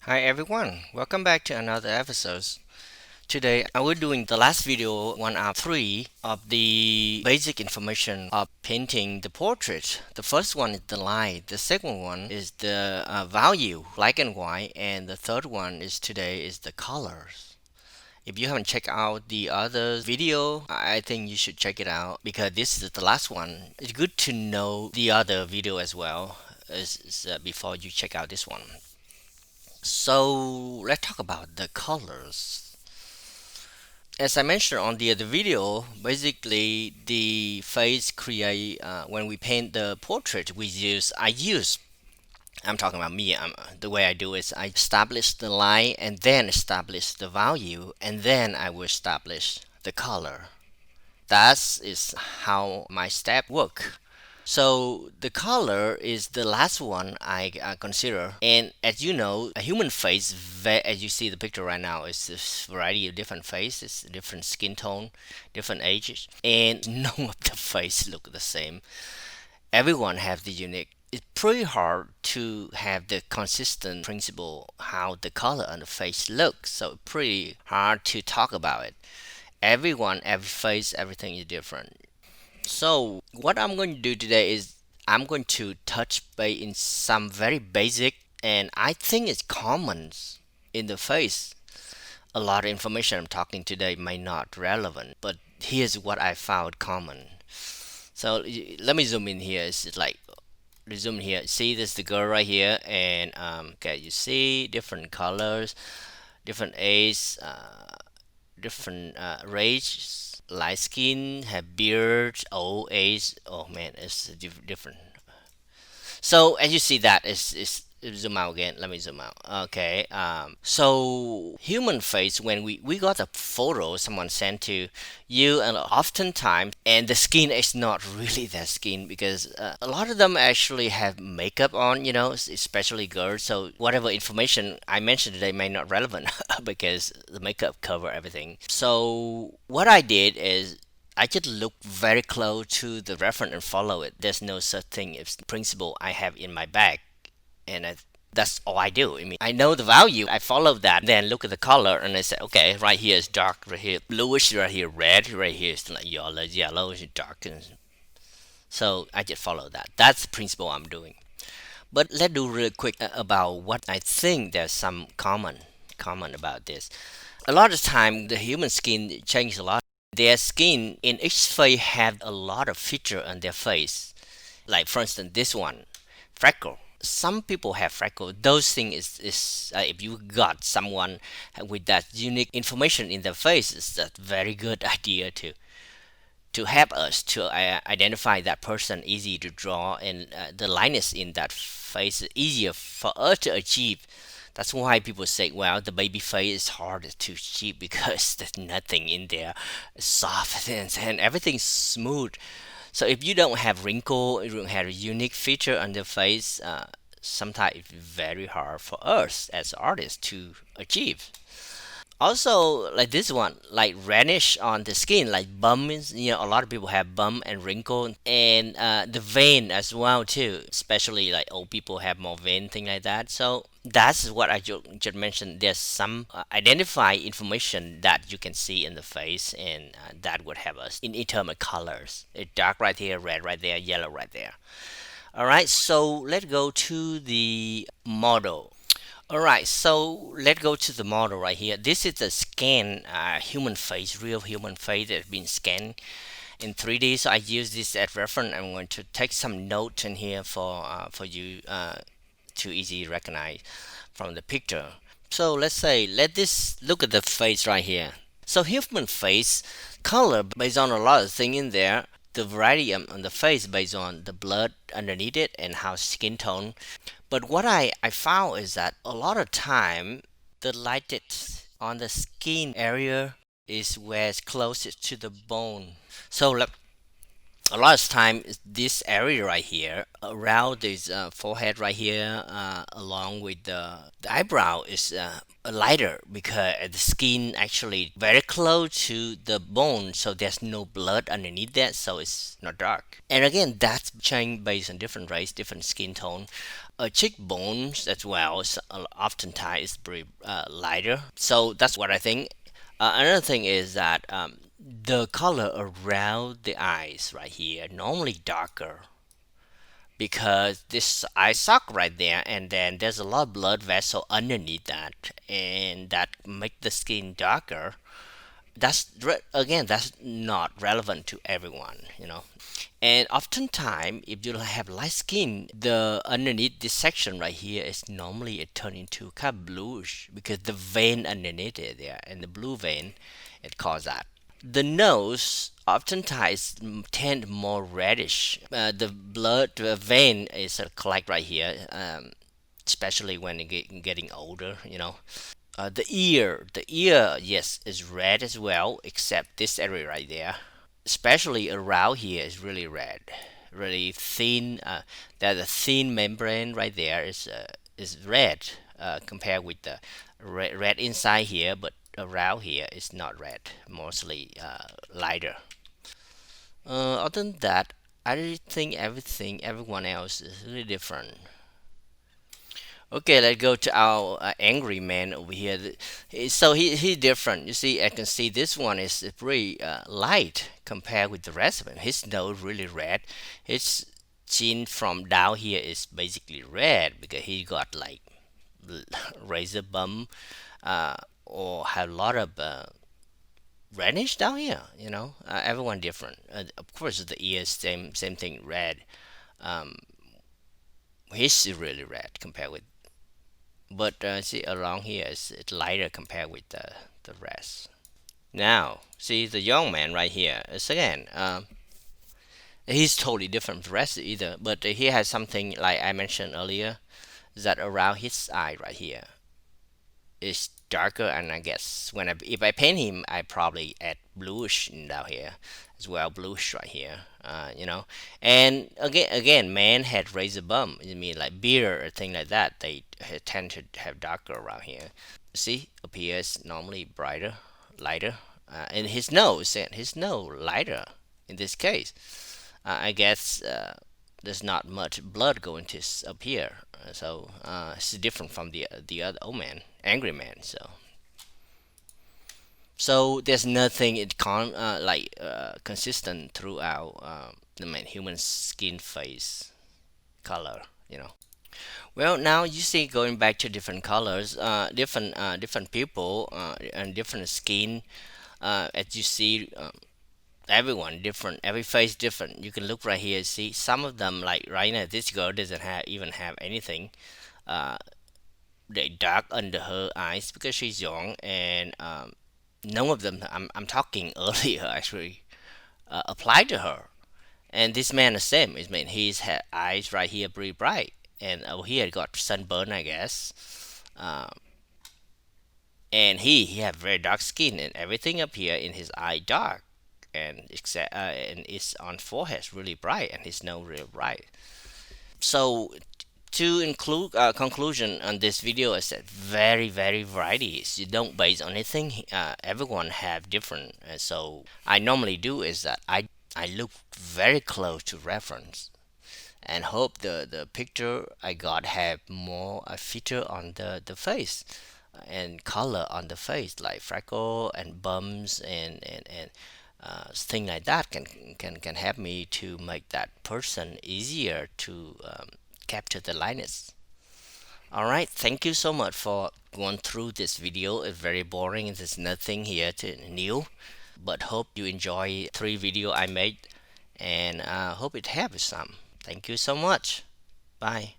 Hi everyone, welcome back to another episode. Today I will doing the last video, one out of three, of the basic information of painting the portrait. The first one is the light, the second one is the value, black and white, and the third one is today is the colors. If you haven't checked out the other video, I think you should check it out because this is the last one. It's good to know the other video as well before you check out this one. So let's talk about the colors. As I mentioned on the other video, basically the face create when we paint the portrait, I'm talking about me. The way I do is I establish the line and then establish the value and then I will establish the color. That is how my step work. So the color is the last one I consider. And as you know, a human face, as you see the picture right now, is a variety of different faces, different skin tone, different ages, and none of the face look the same. Everyone have the unique. It's pretty hard to have the consistent principle how the color on the face looks. So pretty hard to talk about it. Everyone, every face, everything is different. So, what I'm going to do today is I'm going to touch base in some very basic and I think it's common in the face. A lot of information I'm talking today may not relevant, but here's what I found common. So let me zoom in here. It's like zoom here. See, this is the girl right here, and okay, you see different colors, different age, different race, light skin, have beard, old age. Oh man, it's different. So as you see that is zoom out again. Let me zoom out. Okay. So human face when we got a photo someone sent to you, and oftentimes and the skin is not really that skin because a lot of them actually have makeup on. Especially girls. So whatever information I mentioned today may not relevant because the makeup cover everything. So what I did is I just look very close to the reference and follow it. There's no such thing as principle I have in my bag, and that's all I do. I mean, I know the value. I follow that. Then look at the color, and I say, okay, right here is dark, right here bluish, right here red, right here is like yellow, yellow dark. So I just follow that. That's the principle I'm doing. But let's do real quick about what I think there's some common about this. A lot of time the human skin changes a lot. Their skin in each face have a lot of feature on their face. Like for instance, this one, freckle. Some people have freckle. Those things is if you got someone with that unique information in their face, it's a very good idea to help us to identify that person, easy to draw, and the likeness in that face is easier for us to achieve. That's why people say, well, the baby face is harder to achieve because there's nothing in there soft and everything's smooth. So if you don't have wrinkle, you don't have a unique feature on the face, sometimes it's very hard for us as artists to achieve. Also, like this one, like reddish on the skin, like bum is, a lot of people have bum and wrinkle, and the vein as well too. Especially like old people have more vein, thing like that. So that's what I just mentioned. There's some identify information that you can see in the face, and that would help us in terms of colors. Dark right here, red right there, yellow right there. All right, so let's go to the model. All right, so let's go to the model right here. This is a scan human face, real human face that's been scanned in 3D. So I use this as reference. I'm going to take some notes in here for you to easily recognize from the picture. So let's say let this look at the face right here. So human face color based on a lot of things in there. The variety on the face based on the blood underneath it and how skin tone. But what I found is that a lot of time the lighted on the skin area is where it's closest to the bone. So like a lot of time this area right here around this forehead right here along with the eyebrow is lighter because the skin actually very close to the bone, so there's no blood underneath that, so it's not dark. And again, that's changed based on different race, different skin tone. Cheekbones as well is oftentimes is pretty lighter. So that's what I think. Another thing is that the color around the eyes right here normally darker because this eye sock right there, and then there's a lot of blood vessel underneath that, and that make the skin darker. Again, that's not relevant to everyone. And oftentimes, if you have light skin, the underneath this section right here is normally it turn into kind of bluish because the vein underneath it there and the blue vein, it causes that. The nose oftentimes tend more reddish. The blood vein is collect right here, especially when you getting older. The ear, yes, is red as well, except this area right there, especially around here is really red, really thin. There's a thin membrane right there is red compared with the red inside here, but around here is not red, mostly lighter. Other than that, I think everyone else is really different. Okay, let's go to our angry man over here. So he different. You see, I can see this one is pretty light compared with the rest of him. His nose really red. His chin from down here is basically red because he got like razor bump or have a lot of reddish down here. Everyone different. Of course, the ears same thing, red. Um, his is really red compared with, but see around here it's lighter compared with the rest. Now, see the young man right here is again, he's totally different from the rest either, but he has something like I mentioned earlier, that around his eye right here is darker, and I guess if I paint him, I probably add bluish down here as well, bluish right here. And again, man had razor bump. I mean, like beard or thing like that. They tend to have darker around here. See, up here is normally brighter, lighter, and his nose lighter in this case. I guess there's not much blood going to up here, so it's different from the other old man, angry man. So there's nothing consistent throughout the man human skin face color. Well, now you see, going back to different colors, different people and different skin. As you see, everyone different, every face different. You can look right here, see some of them, like right now this girl doesn't even have anything. uh, they dark under her eyes because she's young, and none of them I'm talking earlier actually applied to her. And this man the same. I mean, his eyes right here pretty bright, and over here got sunburn, I guess. um, and he have very dark skin, and everything up here in his eye dark, and it's on forehead really bright, and his nose really bright. So to include conclusion on this video is that very varieties. You don't base on anything. Everyone have different. So I normally do is that I look very close to reference and hope the picture I got have more a feature on the face and color on the face, like freckle and bumps and thing like that can help me to make that person easier to capture the lightness. All right, thank you so much for going through this video. It's very boring and there's nothing here to new, but hope you enjoy three video I made, and hope it helps some. Thank you so much. Bye.